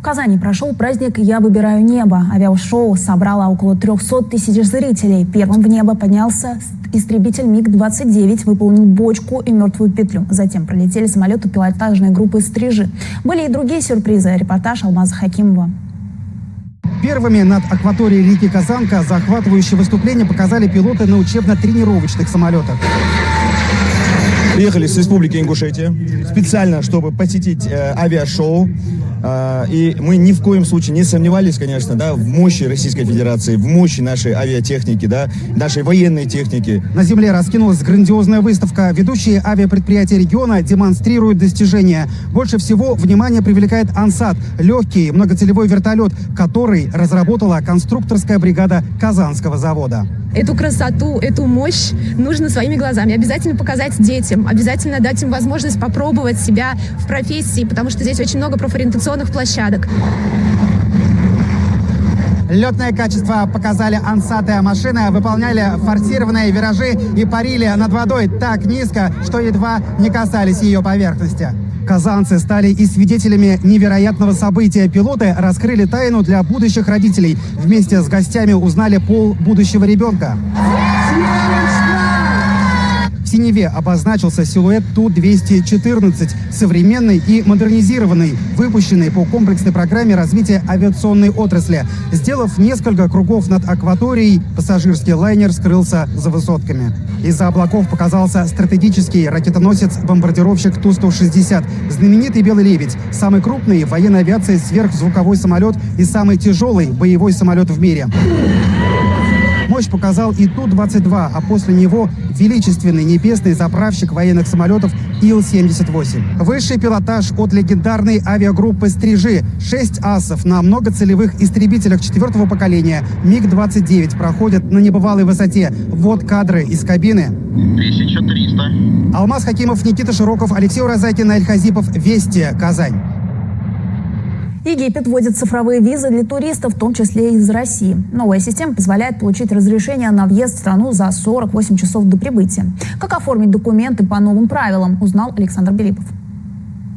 В Казани прошел праздник «Я выбираю небо». Авиашоу собрало около 300 тысяч зрителей. Первым в небо поднялся истребитель МиГ-29, выполнил бочку и мертвую петлю. Затем пролетели самолеты пилотажной группы «Стрижи». Были и другие сюрпризы. Репортаж Алмаза Хакимова. Первыми над акваторией реки Казанка захватывающее выступление показали пилоты на учебно-тренировочных самолетах. Приехали с Республики Ингушетия специально, чтобы посетить авиашоу. И мы ни в коем случае не сомневались, конечно, да, в мощи Российской Федерации, в мощи нашей авиатехники, да, нашей военной техники. На земле раскинулась грандиозная выставка. Ведущие авиапредприятия региона демонстрируют достижения. Больше всего внимание привлекает Ансат – легкий многоцелевой вертолет, который разработала конструкторская бригада Казанского завода. Эту красоту, эту мощь нужно своими глазами обязательно показать детям, обязательно дать им возможность попробовать себя в профессии, потому что здесь очень много профориентационных площадок. Летное качество показали ансаты, машины выполняли форсированные виражи и парили над водой так низко, что едва не касались ее поверхности. Казанцы стали и свидетелями невероятного события. Пилоты раскрыли тайну для будущих родителей. Вместе с гостями узнали пол будущего ребенка. В синеве обозначился силуэт Ту-214, современный и модернизированный, выпущенный по комплексной программе развития авиационной отрасли. Сделав несколько кругов над акваторией, пассажирский лайнер скрылся за высотками. Из-за облаков показался стратегический ракетоносец-бомбардировщик Ту-160, знаменитый «Белый лебедь», самый крупный в военной авиации сверхзвуковой самолет и самый тяжелый боевой самолет в мире. Мощь показал и Ту-22, а после него величественный небесный заправщик военных самолетов Ил-78. Высший пилотаж от легендарной авиагруппы «Стрижи». 6 асов на многоцелевых истребителях 4-го поколения МиГ-29 проходят на небывалой высоте. Вот кадры из кабины. 1300. Алмаз Хакимов, Никита Широков, Алексей Уразакин, Наиль Хазипов. Вести, Казань. Египет вводит цифровые визы для туристов, в том числе из России. Новая система позволяет получить разрешение на въезд в страну за 48 часов до прибытия. Как оформить документы по новым правилам, узнал Александр Белипов.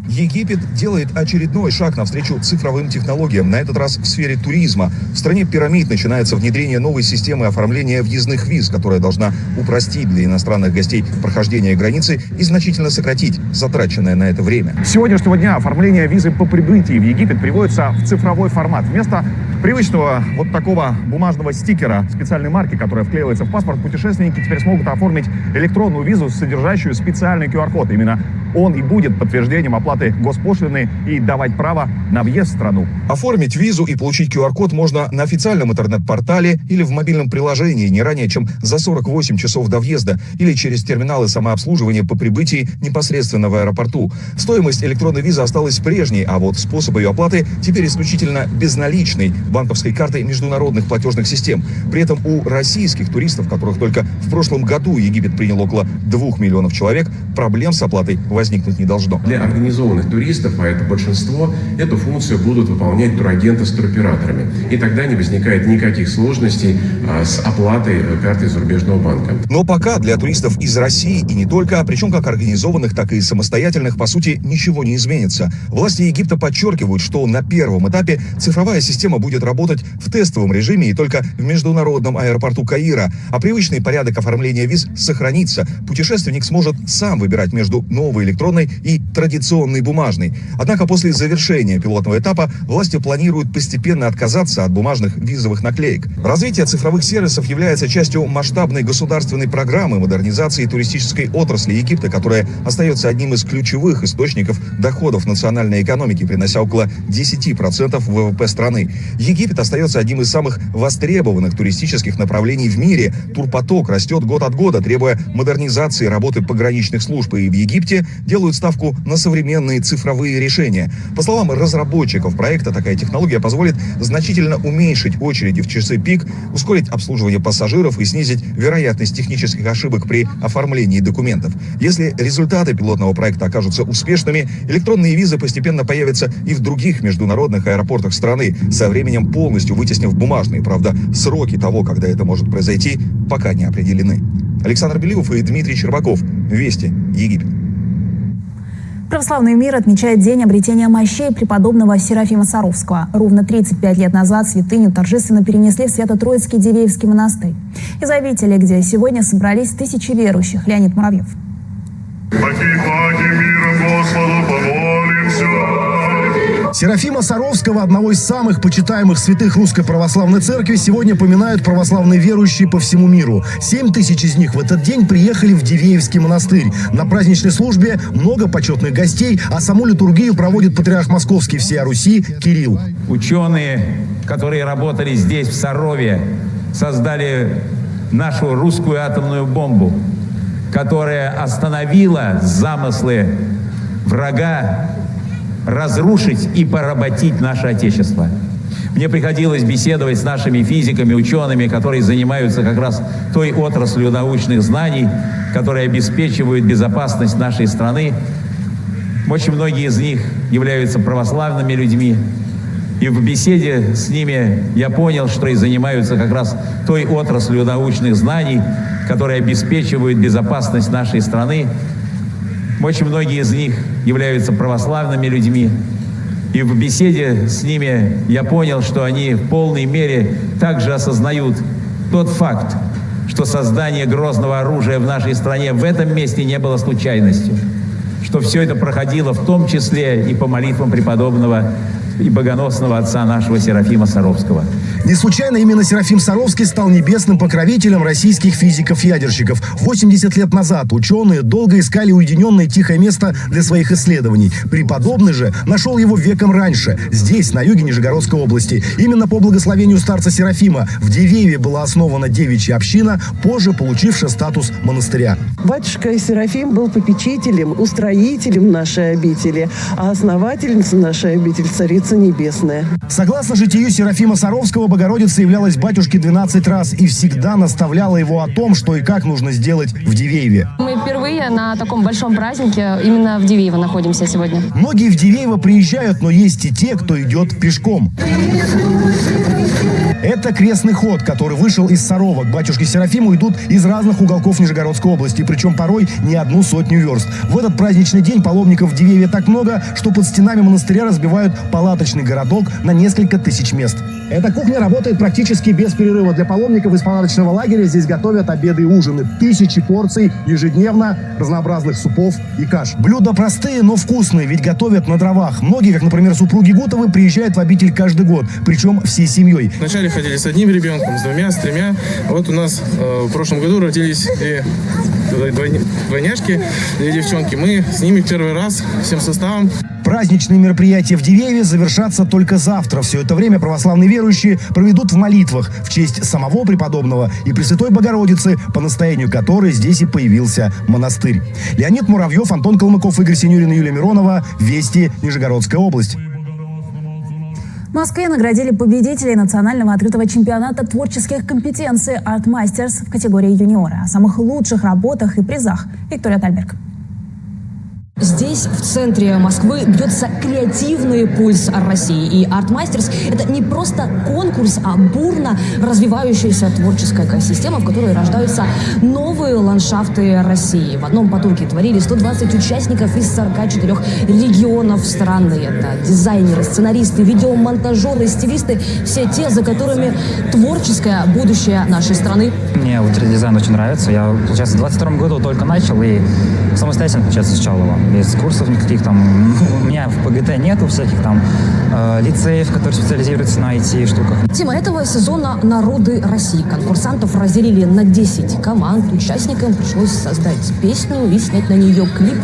Египет делает очередной шаг навстречу цифровым технологиям, на этот раз в сфере туризма. В стране пирамид начинается внедрение новой системы оформления въездных виз, которая должна упростить для иностранных гостей прохождение границы и значительно сократить затраченное на это время. С сегодняшнего дня оформление визы по прибытии в Египет приводится в цифровой формат. Вместо привычного вот такого бумажного стикера специальной марки, которая вклеивается в паспорт, путешественники теперь смогут оформить электронную визу, содержащую специальный QR-код. Именно он и будет подтверждением оплаты госпошлины и давать право на въезд в страну. Оформить визу и получить QR-код можно на официальном интернет-портале или в мобильном приложении не ранее, чем за 48 часов до въезда, или через терминалы самообслуживания по прибытии непосредственно в аэропорту. Стоимость электронной визы осталась прежней, а вот способ ее оплаты теперь исключительно безналичной, банковской картой международных платежных систем. При этом у российских туристов, которых только в прошлом году Египет принял около 2 миллионов человек, проблем с оплатой возникнуть не должно. Для организованных туристов, а это большинство, эту функцию будут выполнять турагенты с туроператорами. И тогда не возникает никаких сложностей с оплатой карты зарубежного банка. Но пока для туристов из России и не только, причем как организованных, так и самостоятельных, по сути, ничего не изменится. Власти Египта подчеркивают, что на первом этапе цифровая система будет работать в тестовом режиме и только в международном аэропорту Каира, а привычный порядок оформления виз сохранится. Путешественник сможет сам выбирать между новой электронной и традиционной бумажной. Однако после завершения пилотного этапа власти планируют постепенно отказаться от бумажных визовых наклеек. Развитие цифровых сервисов является частью масштабной государственной программы модернизации туристической отрасли Египта, которая остается одним из ключевых источников доходов национальной экономики, принося около 10% ВВП страны. Египет остается одним из самых востребованных туристических направлений в мире. Турпоток растет год от года, требуя модернизации работы пограничных служб. И в Египте делают ставку на современные цифровые решения. По словам разработчиков проекта, такая технология позволит значительно уменьшить очереди в часы пик, ускорить обслуживание пассажиров и снизить вероятность технических ошибок при оформлении документов. Если результаты пилотного проекта окажутся успешными, электронные визы постепенно появятся и в других международных аэропортах страны, со временем полностью вытеснив бумажные. Правда, сроки того, когда это может произойти, пока не определены. Александр Беливов и Дмитрий Чербаков. Вести. Египет. Православный мир отмечает день обретения мощей преподобного Серафима Саровского. Ровно 35 лет назад святыню торжественно перенесли в Свято-Троицкий Дивеевский монастырь. Из обители, где сегодня собрались тысячи верующих, Леонид Муравьев. Серафима Саровского, одного из самых почитаемых святых Русской Православной Церкви, сегодня поминают православные верующие по всему миру. 7 тысяч из них в этот день приехали в Дивеевский монастырь. На праздничной службе много почетных гостей, а саму литургию проводит патриарх Московский всея Руси Кирилл. Ученые, которые работали здесь, в Сарове, создали нашу русскую атомную бомбу, которая остановила замыслы врага разрушить и поработить наше Отечество. Мне приходилось беседовать с нашими физиками, учеными, которые занимаются как раз той отраслью научных знаний, которые обеспечивают безопасность нашей страны. Очень многие из них являются православными людьми. И в беседе с ними я понял, что и занимаются как раз той отраслью научных знаний, которые обеспечивают безопасность нашей страны. Очень многие из них являются православными людьми. И в беседе с ними я понял, что они в полной мере также осознают тот факт, что создание грозного оружия в нашей стране в этом месте не было случайностью. Что все это проходило в том числе и по молитвам преподобного и богоносного отца нашего Серафима Саровского. Не случайно именно Серафим Саровский стал небесным покровителем российских физиков-ядерщиков. 80 лет назад ученые долго искали уединенное тихое место для своих исследований. Преподобный же нашел его веком раньше, здесь, на юге Нижегородской области. Именно по благословению старца Серафима в Дивееве была основана девичья община, позже получившая статус монастыря. Батюшка Серафим был попечителем, устроителем нашей обители, а основательница нашей обители Царица Небесная. Согласно житию Серафима Саровского, Богородица являлась батюшке 12 раз и всегда наставляла его о том, что и как нужно сделать в Дивееве. Мы впервые на таком большом празднике именно в Дивеево находимся сегодня. Многие в Дивеево приезжают, но есть и те, кто идет пешком. Это крестный ход, который вышел из Сарова. К батюшке Серафиму идут из разных уголков Нижегородской области, причем порой не 100 верст. В этот праздничный день паломников в Дивееве так много, что под стенами монастыря разбивают палаточный городок на несколько тысяч мест. Эта кухня работает практически без перерыва. Для паломников из палаточного лагеря здесь готовят обеды и ужины. 1000 порций ежедневно разнообразных супов и каш. Блюда простые, но вкусные, ведь готовят на дровах. Многие, как, например, супруги Гутовы, приезжают в обитель каждый год, причем всей семьей. Вначале ходили с одним ребенком, с 2, с 3. Вот у нас в прошлом году родились двойняшки, 2 девчонки. Мы с ними первый раз всем составом. Праздничные мероприятия в Дивееве завершатся только завтра. Все это время православные верующие проведут в молитвах в честь самого преподобного и Пресвятой Богородицы, по настоянию которой здесь и появился монастырь. Леонид Муравьев, Антон Калмыков, Игорь Синюрин и Юлия Миронова. Вести, Нижегородская область. В Москве наградили победителей национального открытого чемпионата творческих компетенций Art Masters в категории юниоры. О самых лучших работах и призах Виктория Тальберг. Здесь, в центре Москвы, бьется креативный пульс России. И Art Masters – это не просто конкурс, а бурно развивающаяся творческая экосистема, в которой рождаются новые ландшафты России. В одном потоке творили 120 участников из 44 регионов страны. Это дизайнеры, сценаристы, видеомонтажеры, стилисты – все те, за которыми творческое будущее нашей страны. Мне вот дизайн очень нравится. Я, получается, в 22 году только начал и самостоятельно, получается, изучал его. Без курсов никаких там. У меня в ПГТ нету всяких там лицеев, которые специализируются на IT-штуках. Тема этого сезона «Народы России». Конкурсантов разделили на 10 команд. Участникам пришлось создать песню и снять на нее клип,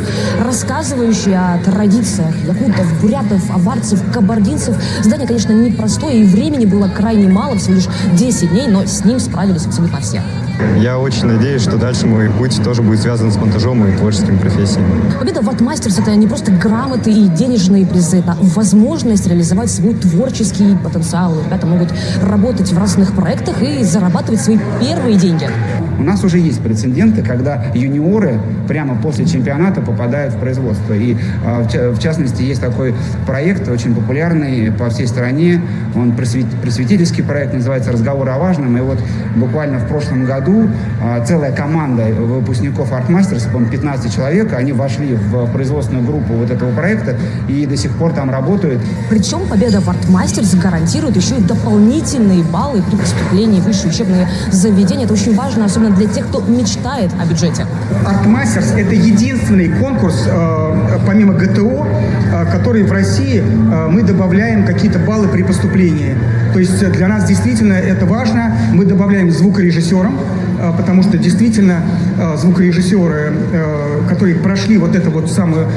рассказывающий о традициях якутов, бурятов, аварцев, кабардинцев. Задание, конечно, непростое, и времени было крайне мало, всего лишь 10 дней, но с ним справились абсолютно все. Я очень надеюсь, что дальше мой путь тоже будет связан с монтажом и творческими профессиями. Победа в Art Masters – это не просто грамоты и денежные призы, это возможность реализовать свой творческий потенциал. Ребята могут работать в разных проектах и зарабатывать свои первые деньги. У нас уже есть прецеденты, когда юниоры прямо после чемпионата попадают в производство. И в частности есть такой проект, очень популярный по всей стране. Он просветительский проект, называется «Разговоры о важном». И вот буквально в прошлом году целая команда выпускников Art-Masters, по-моему, 15 человек, они вошли в производственную группу вот этого проекта и до сих пор там работают. Причем победа в Art-Masters гарантирует еще и дополнительные баллы при поступлении в высшие учебные заведения. Это очень важно, особенно для тех, кто мечтает о бюджете. Art-Masters – это единственный конкурс, помимо ГТО, который в России мы добавляем какие-то баллы при поступлении. То есть для нас действительно это важно. Мы добавляем звукорежиссерам, потому что действительно звукорежиссеры, которые прошли вот эту вот самую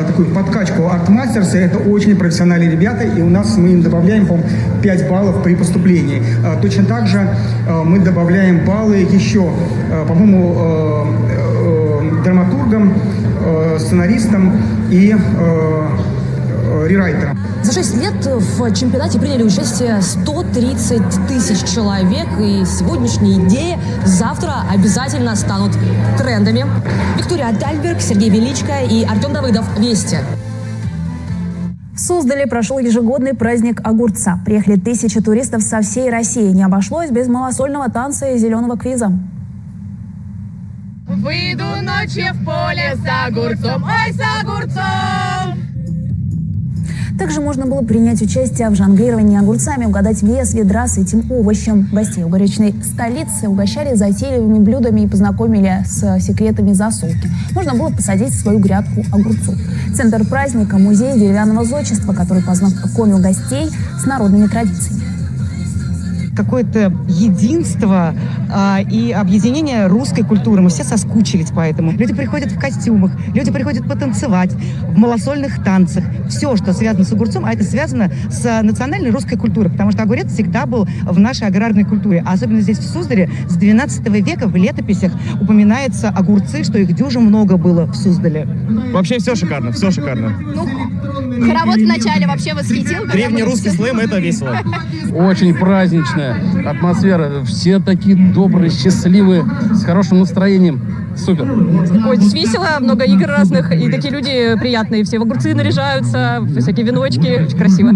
такую подкачку Art-Masters, это очень профессиональные ребята, и у нас мы им добавляем, по-моему, 5 баллов при поступлении. Точно так же мы добавляем баллы еще, по-моему, драматургам, сценаристам и рерайтерам. За 6 лет в чемпионате приняли участие 130 тысяч человек, и сегодняшние идеи завтра обязательно станут трендами. Виктория Дальберг, Сергей Величко и Артем Давыдов. Вести. В Суздале прошел ежегодный праздник огурца. Приехали тысячи туристов со всей России. Не обошлось без малосольного танца и зеленого квиза. Выйду ночью в поле с огурцом, ой, с огурцом! Также можно было принять участие в жонглировании огурцами, угадать вес ведра с этим овощем. Гостей угоречной столицы угощали затейливыми блюдами и познакомили с секретами засолки. Можно было посадить свою грядку огурцов. Центр праздника – музей деревянного зодчества, который познакомил гостей с народными традициями. Какое-то единство и объединение русской культуры. Мы все соскучились по этому. Люди приходят в костюмах, люди приходят потанцевать, в малосольных танцах. Все, что связано с огурцом, а это связано с национальной русской культурой, потому что огурец всегда был в нашей аграрной культуре. А особенно здесь, в Суздале, с 12 века в летописях упоминаются огурцы, что их дюже много было в Суздале. Вообще все шикарно, все шикарно. Хоровод вначале вообще восхитил. Древнерусский слэм — это весело. Очень праздничная атмосфера. Все такие добрые, счастливые, с хорошим настроением. Супер. Ой, здесь весело, много игр разных, и такие люди приятные. Все в огурцы наряжаются, всякие веночки. Очень красиво.